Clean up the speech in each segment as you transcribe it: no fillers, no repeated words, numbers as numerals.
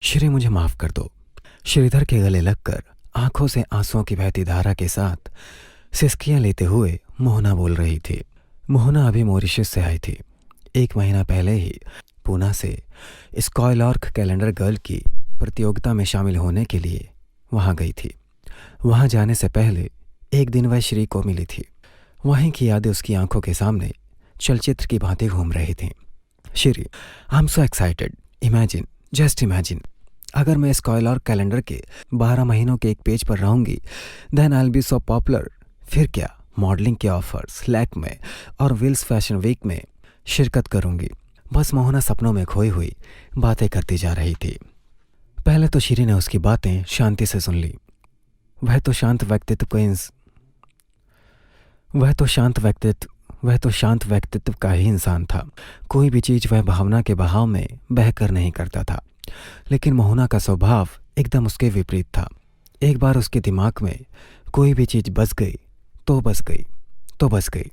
श्री, मुझे माफ कर दो। श्रीधर के गले लगकर आंखों से आंसुओं की बहती धारा के साथ सिसकियां लेते हुए मोहना बोल रही थी। मोहना अभी मॉरिशस से आई थी। 1 महीना पहले ही पूना से स्कॉयलॉर्क कैलेंडर गर्ल की प्रतियोगिता में शामिल होने के लिए वहां गई थी। वहां जाने से पहले एक दिन वह श्री को मिली थी। वहीं की यादें उसकी आंखों के सामने चलचित्र की भांति घूम रही थीं। Shri, I am so excited. Imagine, just imagine, अगर मैं स्कॉयलॉर्क कैलेंडर के 12 महीनों के एक पेज पर रहूंगी, then I will be so popular. फिर क्या, मॉडलिंग के ऑफर्स, लैक्मे और विल्स फैशन वीक में शिरकत करूंगी। बस मोहना सपनों में खोई हुई बातें करती जा रही थी। पहले तो श्री ने उसकी बातें शांति से सुन ली। वह तो शांत व्यक्तित्व का ही इंसान था। कोई भी चीज वह भावना के बहाव में बहकर नहीं करता था। लेकिन मोहना का स्वभाव एकदम उसके विपरीत था। एक बार उसके दिमाग में कोई भी चीज बस गई तो बस गई।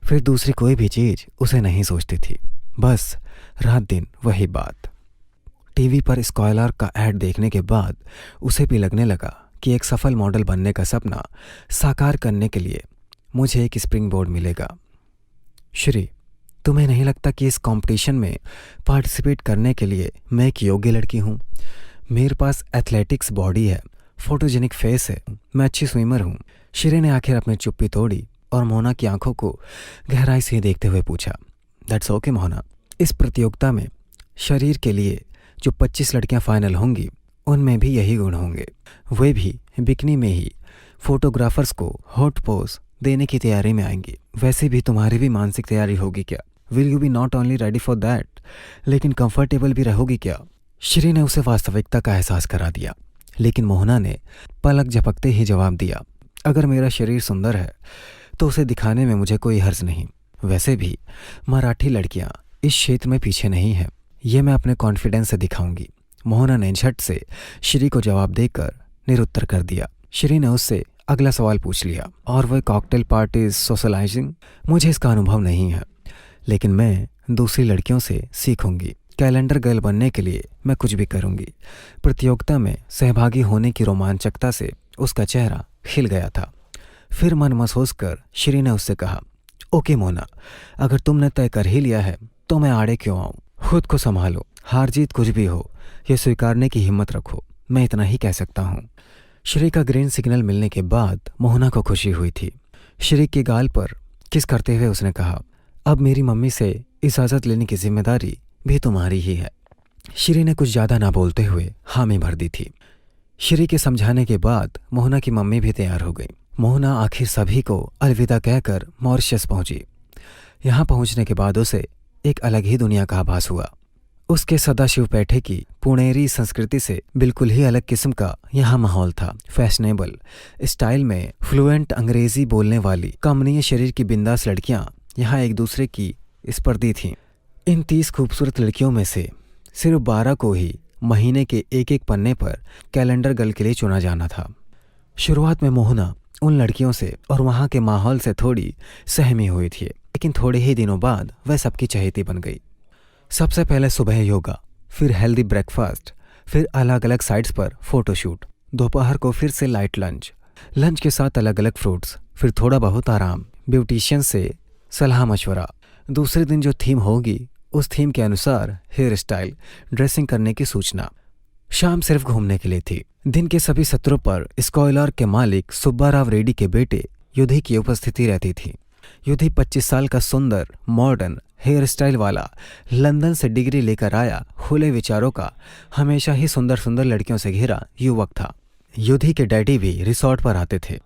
फिर दूसरी कोई भी चीज उसे नहीं सोचती थी। बस रात दिन वही बात। टीवी पर स्कॉयलर का ऐड देखने के बाद उसे भी लगने लगा कि एक सफल मॉडल बनने का सपना साकार करने के लिए मुझे एक स्प्रिंग बोर्ड मिलेगा। श्री, तुम्हें नहीं लगता कि इस कंपटीशन में पार्टिसिपेट करने के लिए मैं एक योग्य लड़की हूँ? मेरे पास एथलेटिक्स बॉडी है, फोटोजेनिक फेस है, मैं अच्छी स्विमर हूँ। श्री ने आखिर अपनी चुप्पी तोड़ी और मोहना की आंखों को गहराई से देखते हुए पूछा, दैट्स ओके मोहना। इस प्रतियोगिता में शरीर के लिए जो 25 लड़कियां फाइनल होंगी, उनमें भी यही गुण होंगे। वे भी बिकनी में ही फोटोग्राफर्स को हॉट पोज देने की तैयारी में आएंगी। वैसे भी तुम्हारी भी मानसिक तैयारी होगी क्या? Will you be not only ready for that, लेकिन कंफर्टेबल भी रहोगी क्या? श्री ने उसे वास्तविकता का एहसास करा दिया। लेकिन मोहना ने पलक झपकते ही जवाब दिया, अगर मेरा शरीर सुंदर है तो उसे दिखाने में मुझे कोई हर्ज नहीं। वैसे भी मराठी लड़कियां इस क्षेत्र में पीछे नहीं हैं, ये मैं अपने कॉन्फिडेंस से दिखाऊंगी। मोहना ने झट से श्री को जवाब देकर निरुत्तर कर दिया। श्री ने उससे अगला सवाल पूछ लिया, और वह कॉकटेल पार्टीज, सोशलाइजिंग? मुझे इसका अनुभव नहीं है, लेकिन मैं दूसरी लड़कियों से सीखूंगी। कैलेंडर गर्ल बनने के लिए मैं कुछ भी करूंगी। प्रतियोगिता में सहभागी होने की रोमांचकता से उसका चेहरा खिल गया था। फिर मन महसूस कर श्री ने उससे कहा, ओके मोना, अगर तुमने तय कर ही लिया है तो मैं आड़े क्यों आऊं? खुद को संभालो, हार जीत कुछ भी हो, यह स्वीकारने की हिम्मत रखो। मैं इतना ही कह सकता हूँ। श्री का ग्रीन सिग्नल मिलने के बाद मोहना को खुशी हुई थी। श्री के गाल पर किस करते हुए उसने कहा, अब मेरी मम्मी से इजाज़त लेने की जिम्मेदारी भी तुम्हारी ही है। श्री ने कुछ ज़्यादा ना बोलते हुए हामी भर दी थी। श्री के समझाने के बाद मोहना की मम्मी भी तैयार हो गई। मोहना आखिर सभी को अलविदा कहकर मॉरिशस पहुंची। यहाँ पहुंचने के बाद उसे एक अलग ही दुनिया का आभास हुआ। उसके सदाशिवपेठे की पुणेरी संस्कृति से बिल्कुल ही अलग किस्म का यहाँ माहौल था। फैशनेबल स्टाइल में फ्लुएंट अंग्रेजी बोलने वाली कमनीय शरीर की बिंदास लड़कियां यहाँ एक दूसरे की स्पर्धी थीं। इन 30 खूबसूरत लड़कियों में से सिर्फ 12 को ही महीने के एक एक पन्ने पर कैलेंडर गर्ल के लिए चुना जाना था। शुरुआत में मोहना उन लड़कियों से और वहाँ के माहौल से थोड़ी सहमी हुई थी, लेकिन थोड़े ही दिनों बाद वह सबकी चहेती बन गई। सबसे पहले सुबह योगा, फिर हेल्दी ब्रेकफास्ट, फिर अलग अलग साइट्स पर फोटोशूट, दोपहर को फिर से लाइट लंच के साथ अलग अलग फ्रूट्स, फिर थोड़ा बहुत आराम, ब्यूटिशियन से सलाह मशवरा। दूसरे दिन जो थीम होगी उस थीम के अनुसार हेयर स्टाइल, ड्रेसिंग करने की सूचना। शाम सिर्फ घूमने के लिए थी। दिन के सभी सत्रों पर स्कॉयलर के मालिक सुब्बाराव रेड्डी के बेटे युधि की उपस्थिति रहती थी। युधि 25 साल का सुंदर, मॉडर्न, हेयर स्टाइल वाला, लंदन से डिग्री लेकर आया, खुले विचारों का, हमेशा ही सुंदर सुंदर लड़कियों से घिरा युवक था। युधि के डैडी भी रिसोर्ट पर आते थे।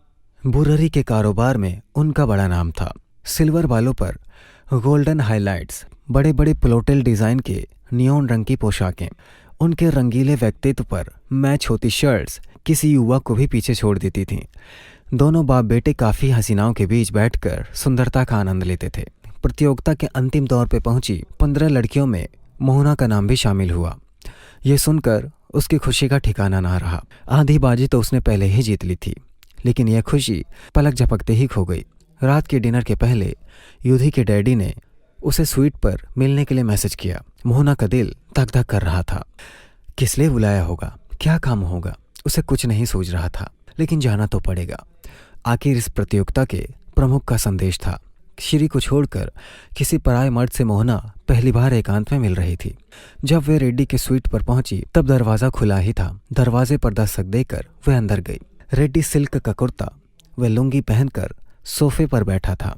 बुररी के कारोबार में उनका बड़ा नाम था। सिल्वर बालों पर गोल्डन हाइलाइट्स, बड़े बड़े प्लोटेल डिजाइन के नियॉन रंग की पोशाकें, उनके रंगीले व्यक्तित्व पर मैच होती शर्ट्स किसी युवक को भी पीछे छोड़ देती थीं। दोनों बाप बेटे काफ़ी हसीनाओं के बीच बैठकर सुंदरता का आनंद लेते थे। प्रतियोगिता के अंतिम दौर पर पहुंची 15 लड़कियों में मोहना का नाम भी शामिल हुआ। ये सुनकर उसकी खुशी का ठिकाना ना रहा। आधी बाजी तो उसने पहले ही जीत ली थी, लेकिन यह खुशी पलक झपकते ही खो गई। रात के डिनर के पहले युधि के डैडी ने उसे स्वीट पर मिलने के लिए मैसेज किया। मोहना का दिल धक धक कर रहा था। किस लिए बुलाया होगा, क्या काम होगा, उसे कुछ नहीं सूझ रहा था, लेकिन जाना तो पड़ेगा। आखिर इस प्रतियोगिता के प्रमुख का संदेश था। श्री को छोड़कर किसी पराये मर्द से मोहना पहली बार एकांत में मिल रही थी। जब वे रेड्डी के स्वीट पर पहुंची तब दरवाजा खुला ही था। दरवाजे पर दस्तक देकर वह अंदर गई। रेड्डी सिल्क का कुर्ता व लुंगी पहनकर सोफे पर बैठा था।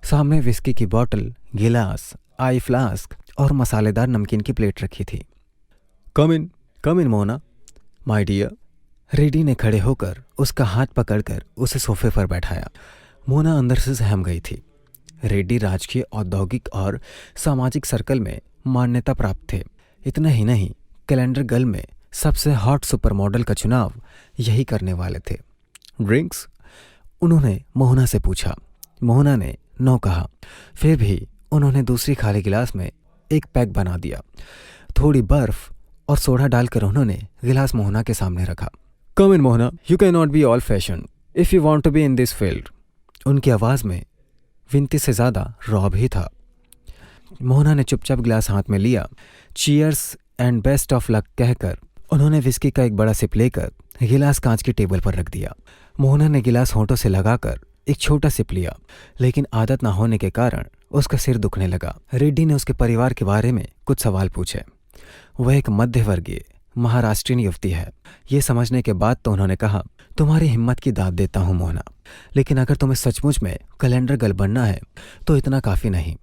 सामने विस्की की बोतल, गिलास, आई फ्लास्क और मसालेदार नमकीन की प्लेट रखी थी। कम in Mohana my dear. Reddy ने खड़े होकर उसका हाथ पकड़कर उसे सोफे पर बैठाया। मोहना अंदर से सहम गई थी। रेड्डी राजकीय, औद्योगिक और सामाजिक सर्कल में मान्यता प्राप्त थे। इतना ही नहीं, कैलेंडर गर्ल में सबसे हॉट सुपर मॉडल का चुनाव यही करने वाले थे। ड्रिंक्स? उन्होंने मोहना से पूछा। मोहना ने नो कहा। फिर भी उन्होंने दूसरी खाली गिलास में एक पैक बना दिया। थोड़ी बर्फ और सोडा डालकर उन्होंने गिलास मोहना के सामने रखा। Come in Mohana, you can not be all fashion if you want to be in this field. उनकी आवाज़ में विनती से ज़्यादा रौब ही था। मोहना ने चुपचाप गिलास हाथ में लिया। Cheers and best of luck कहकर उन्होंने विस्की का एक बड़ा सिप लेकर गिलास कांच की टेबल पर रख दिया। मोहना ने गिलास होंठों से लगाकर एक छोटा सिप लिया, लेकिन आदत ना होने के कारण उसका सिर दुखने लगा। रेड्डी ने उसके परिवार के बारे में कुछ सवाल पूछे। वह एक मध्यवर्गीय महाराष्ट्रीयन युवती है। ये समझने के बाद तो उन्होंने कहा, तुम्हारी हिम्मत की दाद देता हूँ मोहना, लेकिन अगर तुम्हें सचमुच में कैलेंडर गर्ल बनना है तो इतना काफ़ी नहीं।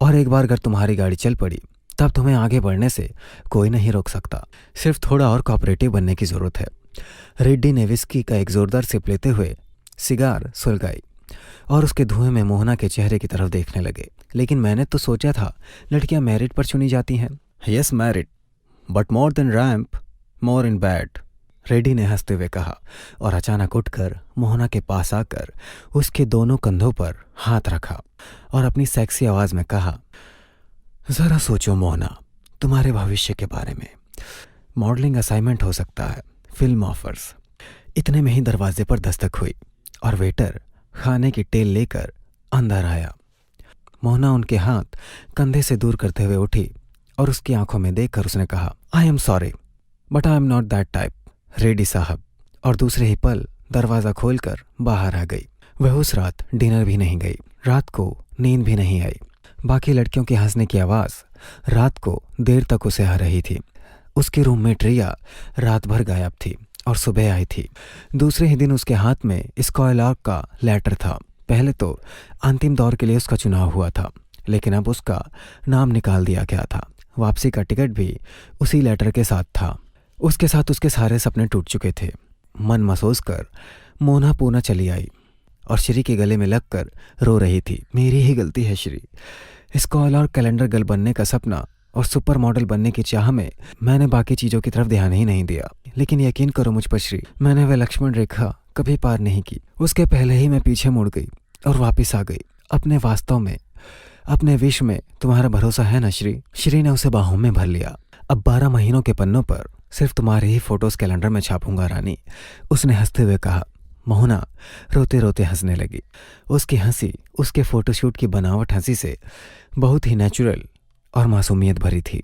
और एक बार अगर तुम्हारी गाड़ी चल पड़ी तब तुम्हें आगे बढ़ने से कोई नहीं रोक सकता। सिर्फ थोड़ा और कोऑपरेटिव बनने की ज़रूरत है। रेड्डी ने विस्की का एक जोरदार सिप लेते हुए सिगार सुलगाई और उसके धुएं में मोहना के चेहरे की तरफ देखने लगे। लेकिन मैंने तो सोचा था लड़कियां मेरिट पर चुनी जाती हैं। Yes merit, but more than ramp, more in bad, Reddy ने हंसते हुए कहा और अचानक उठकर मोहना के पास आकर उसके दोनों कंधों पर हाथ रखा और अपनी सेक्सी आवाज में कहा, जरा सोचो मोहना, तुम्हारे भविष्य के बारे में। मॉडलिंग असाइनमेंट हो सकता है, फिल्म ऑफर्स। इतने में ही दरवाजे पर दस्तक हुई और वेटर खाने की टेल लेकर अंदर आया। मोहना उनके हाथ कंधे से दूर करते हुए उठी और उसकी आंखों में देखकर उसने कहा, I am sorry but I am not that type, Reddy साहब। और दूसरे ही पल दरवाज़ा खोलकर बाहर आ गई। वह उस रात डिनर भी नहीं गई। रात को नींद भी नहीं आई। बाकी लड़कियों के हंसने की आवाज़ रात को देर तक उसे आ रही थी। उसकी रूममेट रिया रात भर गायब थी और सुबह आई थी। दूसरे ही दिन उसके हाथ में स्कॉयलॉर्क का लेटर था। पहले तो अंतिम दौर के लिए उसका चुनाव हुआ था, लेकिन अब उसका नाम निकाल दिया गया था। वापसी का टिकट भी उसी लेटर के साथ था। उसके साथ उसके सारे सपने टूट चुके थे। मन महसूस कर मोना पूना चली आई और श्री के गले में लगकर रो रही थी। मेरी ही गलती है श्री। स्कॉलर, कैलेंडर गर्ल बनने का सपना और सुपर मॉडल बनने की चाह में मैंने बाकी चीज़ों की तरफ ध्यान ही नहीं दिया। लेकिन यकीन करो मुझ पर श्री, मैंने वह लक्ष्मण रेखा कभी पार नहीं की। उसके पहले ही मैं पीछे मुड़ गई और वापस आ गई अपने वास्तव में, अपने विश्व में। तुम्हारा भरोसा है ना श्री? श्री ने उसे बाहों में भर लिया। अब 12 महीनों के पन्नों पर सिर्फ तुम्हारे ही फोटोज कैलेंडर में छापूंगा रानी, उसने हंसते हुए कहा। मोहना रोते रोते हंसने लगी। उसकी हंसी उसके फोटोशूट की बनावट हंसी से बहुत ही नेचुरल और मासूमियत भरी थी।